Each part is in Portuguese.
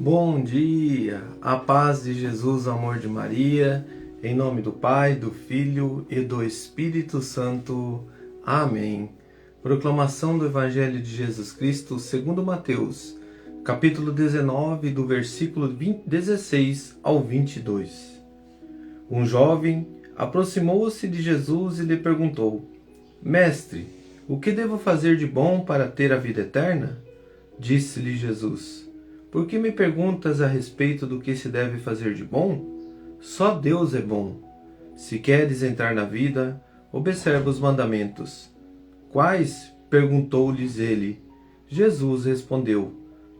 Bom dia, a paz de Jesus, o amor de Maria, em nome do Pai, do Filho e do Espírito Santo. Amém. Proclamação do Evangelho de Jesus Cristo segundo Mateus, capítulo 19, do versículo 16 ao 22. Um jovem aproximou-se de Jesus e lhe perguntou: Mestre, o que devo fazer de bom para ter a vida eterna? Disse-lhe Jesus: Por que me perguntas a respeito do que se deve fazer de bom? Só Deus é bom. Se queres entrar na vida, observa os mandamentos. Quais? Perguntou-lhes ele. Jesus respondeu: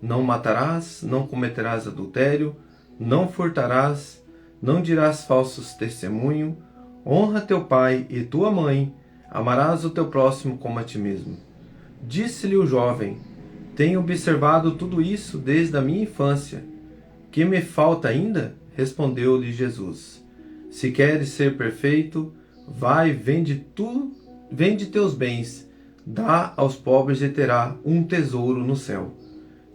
Não matarás, não cometerás adultério, não furtarás, não dirás falsos testemunho, honra teu pai e tua mãe, amarás o teu próximo como a ti mesmo. Disse-lhe o jovem: Tenho observado tudo isso desde a minha infância. Que me falta ainda? Respondeu-lhe Jesus: Se queres ser perfeito, vai, vende teus bens, dá aos pobres e terá um tesouro no céu.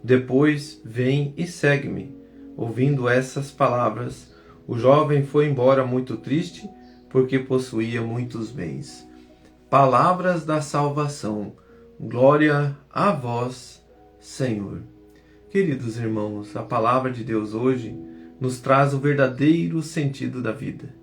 Depois vem e segue-me. Ouvindo essas palavras, o jovem foi embora muito triste, porque possuía muitos bens. Palavras da salvação. Glória a vós, Senhor. Queridos irmãos, a palavra de Deus hoje nos traz o verdadeiro sentido da vida.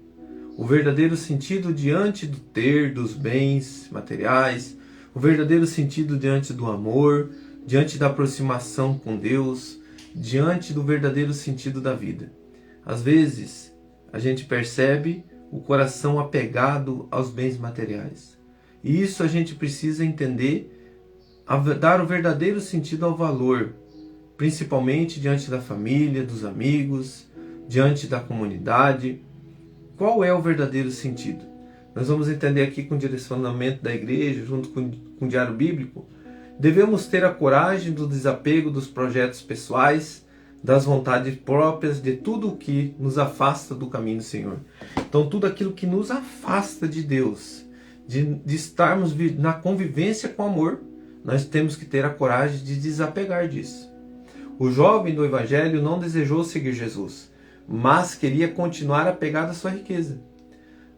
O verdadeiro sentido diante do ter, dos bens materiais, o verdadeiro sentido diante do amor, diante da aproximação com Deus, diante do verdadeiro sentido da vida. Às vezes, a gente percebe o coração apegado aos bens materiais. E isso a gente precisa entender, dar o verdadeiro sentido ao valor, principalmente diante da família, dos amigos, diante da comunidade. Qual é o verdadeiro sentido? Nós vamos entender aqui com o direcionamento da igreja, junto com o diário bíblico. Devemos ter a coragem do desapego dos projetos pessoais, das vontades próprias, de tudo o que nos afasta do caminho do Senhor. Então, tudo aquilo que nos afasta de Deus, de estarmos na convivência com amor, nós temos que ter a coragem de desapegar disso. O jovem do Evangelho não desejou seguir Jesus, mas queria continuar apegado à sua riqueza.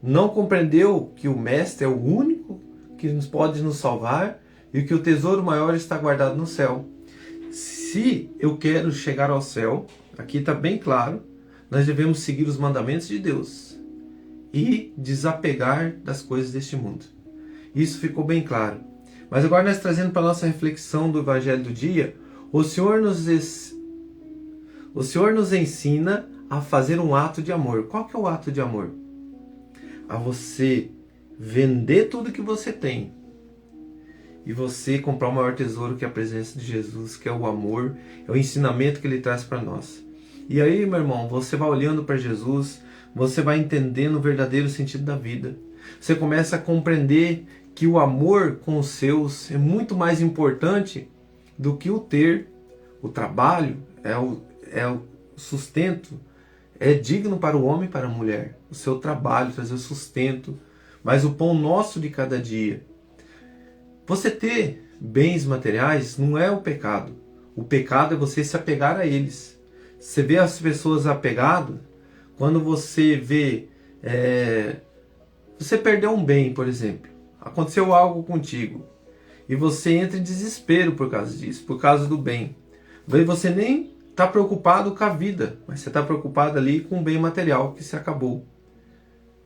Não compreendeu que o Mestre é o único que pode nos salvar e que o tesouro maior está guardado no céu. Se eu quero chegar ao céu, aqui está bem claro, nós devemos seguir os mandamentos de Deus e desapegar das coisas deste mundo. Isso ficou bem claro. Mas agora nós trazendo para a nossa reflexão do Evangelho do dia, o Senhor nos ensina a fazer um ato de amor. Qual que é o ato de amor? A você vender tudo que você tem e você comprar o maior tesouro, que é a presença de Jesus, que é o amor, é o ensinamento que Ele traz para nós. E aí, meu irmão, você vai olhando para Jesus, você vai entendendo o verdadeiro sentido da vida. Você começa a compreender que o amor com os seus é muito mais importante do que o ter. O trabalho é o sustento, é digno para o homem e para a mulher. O seu trabalho trazer o sustento, mas o pão nosso de cada dia. Você ter bens materiais não é o pecado. O pecado é você se apegar a eles. Você vê as pessoas apegadas, quando você vê... você perdeu um bem, por exemplo. Aconteceu algo contigo. E você entra em desespero por causa disso, por causa do bem. Você nem está preocupado com a vida, mas você está preocupado ali com o bem material que se acabou.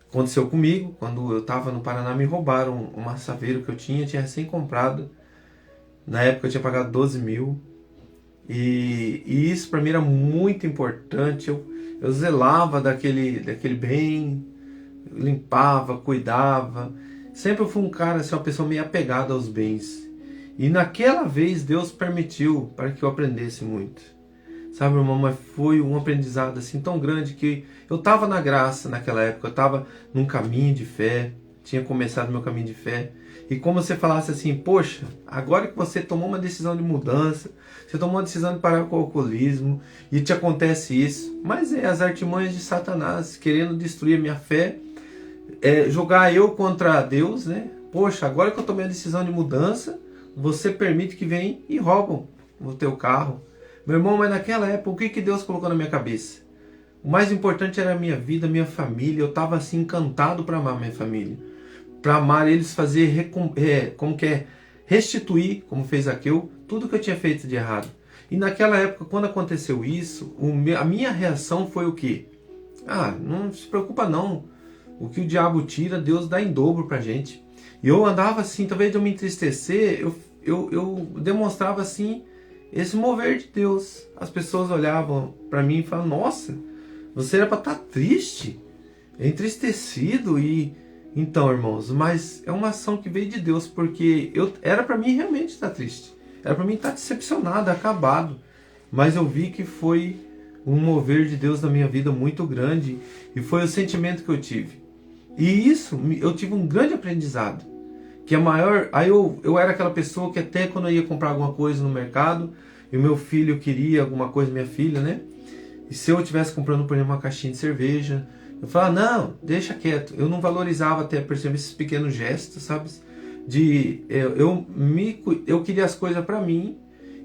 Aconteceu comigo, quando eu estava no Paraná, me roubaram um massaveiro que eu tinha recém comprado. Na época eu tinha pagado 12 mil. E isso para mim era muito importante. Eu zelava daquele bem, limpava, cuidava. Sempre eu fui um cara, assim, uma pessoa meio apegada aos bens. E naquela vez Deus permitiu para que eu aprendesse muito. Sabe, irmão, mas foi um aprendizado assim tão grande que eu estava na graça naquela época, eu estava num caminho de fé, tinha começado meu caminho de fé. E como você falasse assim, poxa, agora que você tomou uma decisão de mudança, você tomou uma decisão de parar com o alcoolismo e te acontece isso, mas é as artimanhas de Satanás querendo destruir a minha fé, jogar eu contra Deus, né? Poxa, agora que eu tomei a decisão de mudança, você permite que venham e roubam o teu carro, Meu irmão, mas naquela época, o que Deus colocou na minha cabeça? O mais importante era a minha vida, a minha família. Eu estava assim encantado para amar minha família. Para amar eles, fazer, restituir, como fez Zaqueu, tudo que eu tinha feito de errado. E naquela época, quando aconteceu isso, a minha reação foi o quê? Não se preocupa não. O que o diabo tira, Deus dá em dobro pra gente. E eu andava assim, talvez de eu me entristecer, eu demonstrava assim, esse mover de Deus. As pessoas olhavam para mim e falavam, nossa, você era para estar triste, entristecido. E então, irmãos, mas é uma ação que veio de Deus, porque era para mim realmente estar triste. Era para mim estar decepcionado, acabado. Mas eu vi que foi um mover de Deus na minha vida muito grande. E foi o sentimento que eu tive. E isso, eu tive um grande aprendizado. Que a maior... Aí eu era aquela pessoa que até quando eu ia comprar alguma coisa no mercado, e o meu filho queria alguma coisa, minha filha, né? E se eu estivesse comprando, por exemplo, uma caixinha de cerveja, eu falava, não, deixa quieto. Eu não valorizava até, perceber esses pequenos gestos, sabe? Eu queria as coisas para mim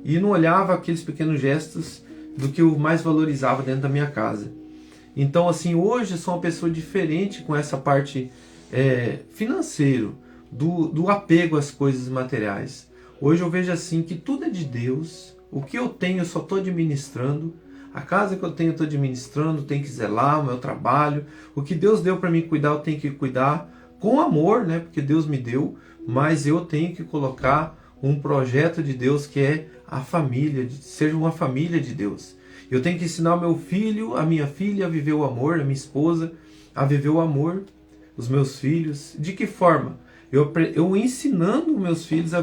e não olhava aqueles pequenos gestos do que eu mais valorizava dentro da minha casa. Então, assim, hoje eu sou uma pessoa diferente com essa parte financeiro, do apego às coisas materiais. Hoje eu vejo assim que tudo é de Deus. O que eu tenho eu só estou administrando. A casa que eu tenho estou administrando, tenho que zelar o meu trabalho. O que Deus deu para mim cuidar, eu tenho que cuidar com amor, né? Porque Deus me deu. Mas eu tenho que colocar um projeto de Deus que é a família, seja uma família de Deus. Eu tenho que ensinar o meu filho, a minha filha a viver o amor, a minha esposa a viver o amor, os meus filhos. De que forma? Eu ensinando meus filhos a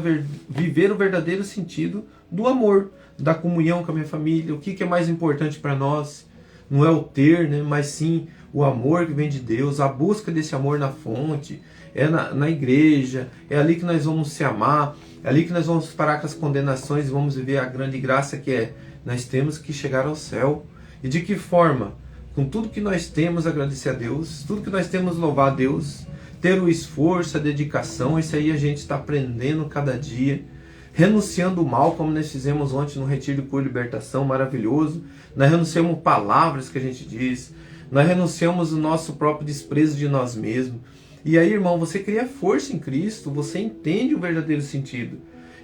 viver o verdadeiro sentido do amor, da comunhão com a minha família. O que é mais importante para nós? Não é o ter, né? Mas sim o amor que vem de Deus, a busca desse amor na fonte, é na igreja, é ali que nós vamos se amar, é ali que nós vamos parar com as condenações e vamos viver a grande graça que é nós temos que chegar ao céu. E de que forma? Com tudo que nós temos, agradecer a Deus, tudo que nós temos, louvar a Deus, ter o esforço, a dedicação. Isso aí a gente está aprendendo cada dia, renunciando o mal, como nós fizemos ontem no Retiro de Cura e Libertação, maravilhoso. Nós renunciamos palavras que a gente diz, nós renunciamos o nosso próprio desprezo de nós mesmos. E aí, irmão, você cria força em Cristo, você entende o verdadeiro sentido.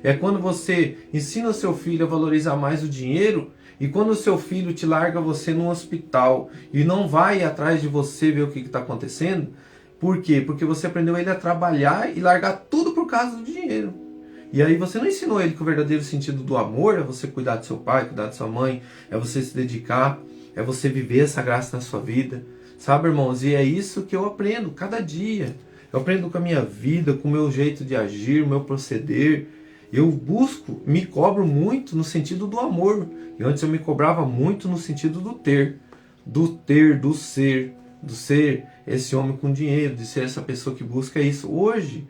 É quando você ensina o seu filho a valorizar mais o dinheiro, e quando o seu filho te larga você num hospital e não vai atrás de você ver o que está acontecendo. Por quê? Porque você aprendeu ele a trabalhar e largar tudo por causa do dinheiro. E aí você não ensinou ele que o verdadeiro sentido do amor é você cuidar do seu pai, cuidar da sua mãe, é você se dedicar, é você viver essa graça na sua vida. Sabe, irmãos? E é isso que eu aprendo cada dia. Eu aprendo com a minha vida, com o meu jeito de agir, o meu proceder. Eu busco, me cobro muito no sentido do amor. E antes eu me cobrava muito no sentido do ter, do ser esse homem com dinheiro, de ser essa pessoa que busca isso. Hoje,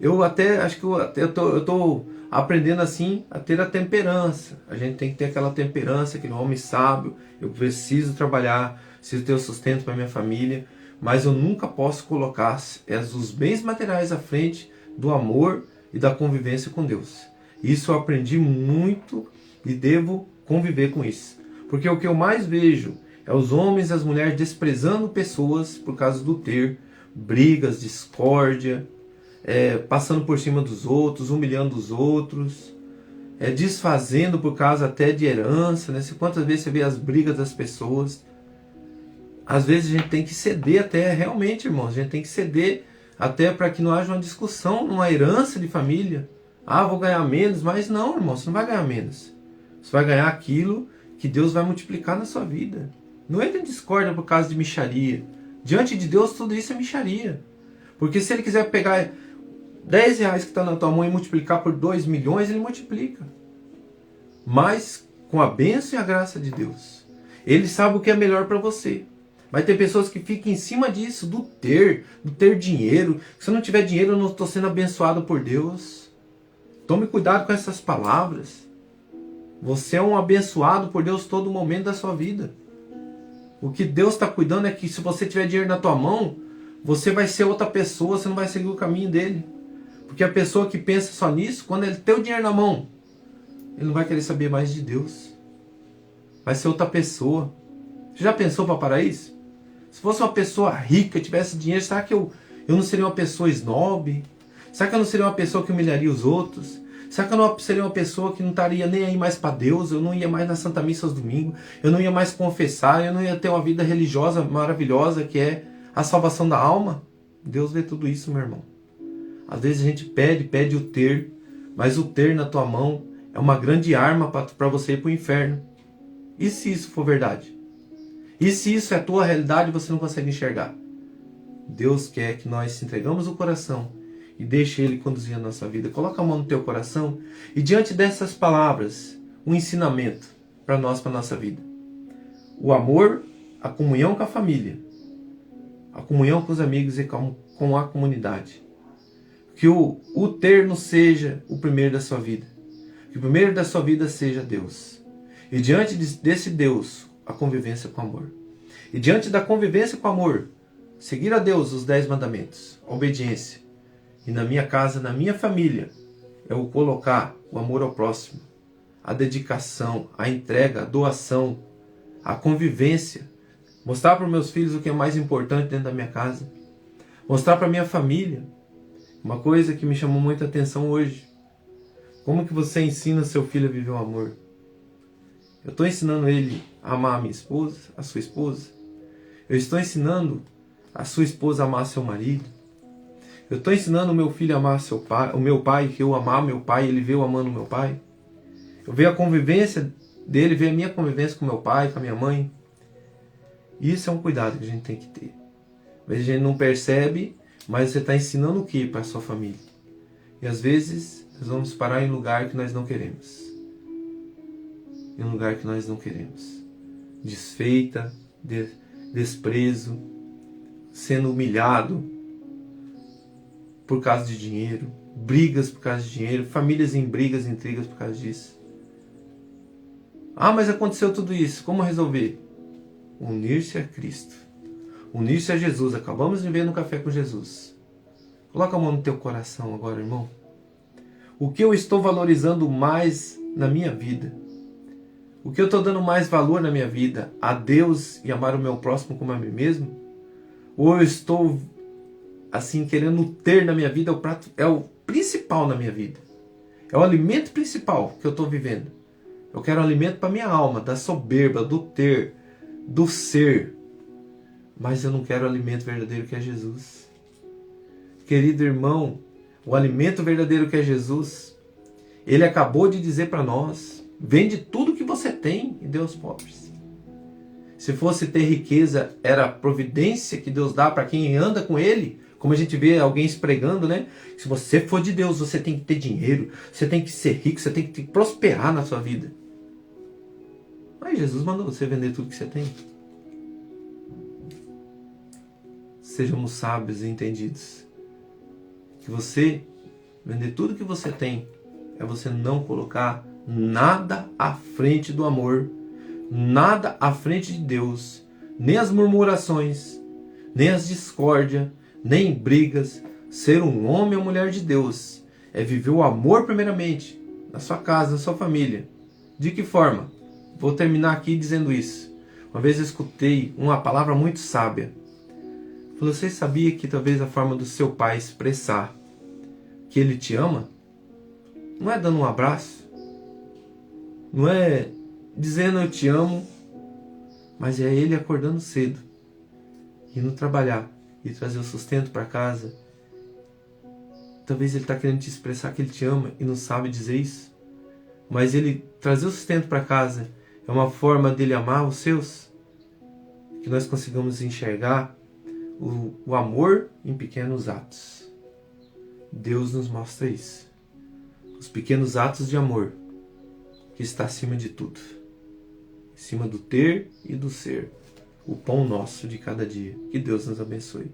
eu até acho que eu estou aprendendo assim a ter a temperança. A gente tem que ter aquela temperança, aquele homem sábio. Eu preciso trabalhar, preciso ter o sustento para minha família, mas eu nunca posso colocar os bens materiais à frente do amor e da convivência com Deus. Isso eu aprendi muito e devo conviver com isso. Porque o que eu mais vejo é os homens e as mulheres desprezando pessoas por causa do ter, brigas, discórdia, passando por cima dos outros, humilhando os outros, desfazendo por causa até de herança, né? Quantas vezes você vê as brigas das pessoas? Às vezes a gente tem que ceder até, realmente, irmãos, a gente tem que ceder até para que não haja uma discussão, numa herança de família. Vou ganhar menos, mas não, irmão, você não vai ganhar menos. Você vai ganhar aquilo que Deus vai multiplicar na sua vida. Não entra em discórdia por causa de mixaria. Diante de Deus tudo isso é mixaria. Porque se Ele quiser pegar 10 reais que está na tua mão e multiplicar por 2 milhões, Ele multiplica. Mas com a bênção e a graça de Deus. Ele sabe o que é melhor para você. Vai ter pessoas que ficam em cima disso, do ter dinheiro. Se eu não tiver dinheiro, eu não estou sendo abençoado por Deus. Tome cuidado com essas palavras. Você é um abençoado por Deus todo momento da sua vida. O que Deus está cuidando é que se você tiver dinheiro na tua mão, você vai ser outra pessoa, você não vai seguir o caminho dele. Porque a pessoa que pensa só nisso, quando ele tem o dinheiro na mão, ele não vai querer saber mais de Deus. vai ser outra pessoa. Você já pensou para parar isso? Se fosse uma pessoa rica, tivesse dinheiro, será que eu não seria uma pessoa snob? Será que eu não seria uma pessoa que humilharia os outros? Será que eu não seria uma pessoa que não estaria nem aí mais para Deus? Eu não ia mais na Santa Missa aos domingos, eu não ia mais confessar, eu não ia ter uma vida religiosa maravilhosa que é a salvação da alma? Deus vê tudo isso, meu irmão. Às vezes a gente pede o ter, mas o ter na tua mão é uma grande arma para você ir para o inferno. E se isso for verdade? E se isso é a tua realidade e você não consegue enxergar? Deus quer que nós se entregamos o coração e deixe Ele conduzir a nossa vida. Coloca a mão no teu coração e diante dessas palavras, um ensinamento para nós, para a nossa vida. O amor, a comunhão com a família, a comunhão com os amigos e com a comunidade. Que o ter não seja o primeiro da sua vida. Que o primeiro da sua vida seja Deus. E diante desse Deus, a convivência com amor. E diante da convivência com amor, seguir a Deus os 10 mandamentos, a obediência. E na minha casa, na minha família, eu colocar o amor ao próximo, a dedicação, a entrega, a doação, a convivência. Mostrar para os meus filhos o que é mais importante dentro da minha casa. Mostrar para a minha família. Uma coisa que me chamou muita atenção hoje. Como que você ensina seu filho a viver o amor? Eu estou ensinando ele a amar a minha esposa, a sua esposa. Eu estou ensinando a sua esposa a amar seu marido. Eu estou ensinando o meu filho a amar seu pai, o meu pai, que eu amar meu pai, ele vê eu amando meu pai. Eu vejo a convivência dele, vejo a minha convivência com meu pai, com a minha mãe. Isso é um cuidado que a gente tem que ter. Às vezes a gente não percebe, mas você está ensinando o que para a sua família? E às vezes nós vamos parar em lugar que nós não queremos. Em um lugar que nós não queremos. Desfeita, desprezo, sendo humilhado por causa de dinheiro, brigas por causa de dinheiro, famílias em brigas, intrigas por causa disso. Ah, mas aconteceu tudo isso, como resolver? Unir-se a Cristo. Unir-se a Jesus. Acabamos de ver no Café com Jesus. Coloca a mão no teu coração agora, irmão. O que eu estou valorizando mais na minha vida? O que eu estou dando mais valor na minha vida? A Deus e amar o meu próximo como a mim mesmo? Ou eu estou, assim, querendo ter na minha vida é o principal na minha vida? É o alimento principal que eu estou vivendo. Eu quero alimento para minha alma, da soberba, do ter, do ser. Mas eu não quero o alimento verdadeiro que é Jesus. Querido irmão, o alimento verdadeiro que é Jesus, Ele acabou de dizer para nós: vende tudo que você tem e dê aos pobres. Se fosse ter riqueza, era a providência que Deus dá para quem anda com Ele. Como a gente vê alguém pregando, né? Se você for de Deus, você tem que ter dinheiro, você tem que ser rico, você tem que prosperar na sua vida. Mas Jesus mandou você vender tudo que você tem. Sejamos sábios e entendidos. Que você vender tudo que você tem é você não colocar nada à frente do amor, nada à frente de Deus, nem as murmurações, nem as discórdias, nem brigas. Ser um homem ou mulher de Deus é viver o amor primeiramente, na sua casa, na sua família. De que forma? Vou terminar aqui dizendo isso. Uma vez eu escutei uma palavra muito sábia. Falou: você sabia que talvez a forma do seu pai expressar que ele te ama não é dando um abraço, não é dizendo eu te amo, mas é ele acordando cedo, indo trabalhar e trazer o sustento para casa. Talvez ele está querendo te expressar que ele te ama e não sabe dizer isso, mas ele trazer o sustento para casa é uma forma dele amar os seus. Que nós consigamos enxergar o amor em pequenos atos. Deus nos mostra isso. Os pequenos atos de amor que está acima de tudo. Acima do ter e do ser. O pão nosso de cada dia. Que Deus nos abençoe.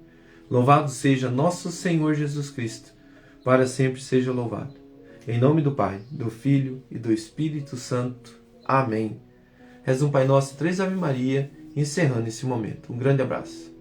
Louvado seja nosso Senhor Jesus Cristo. Para sempre seja louvado. Em nome do Pai, do Filho e do Espírito Santo. Amém. Reza um Pai Nosso e 3 Ave Maria, encerrando esse momento. Um grande abraço.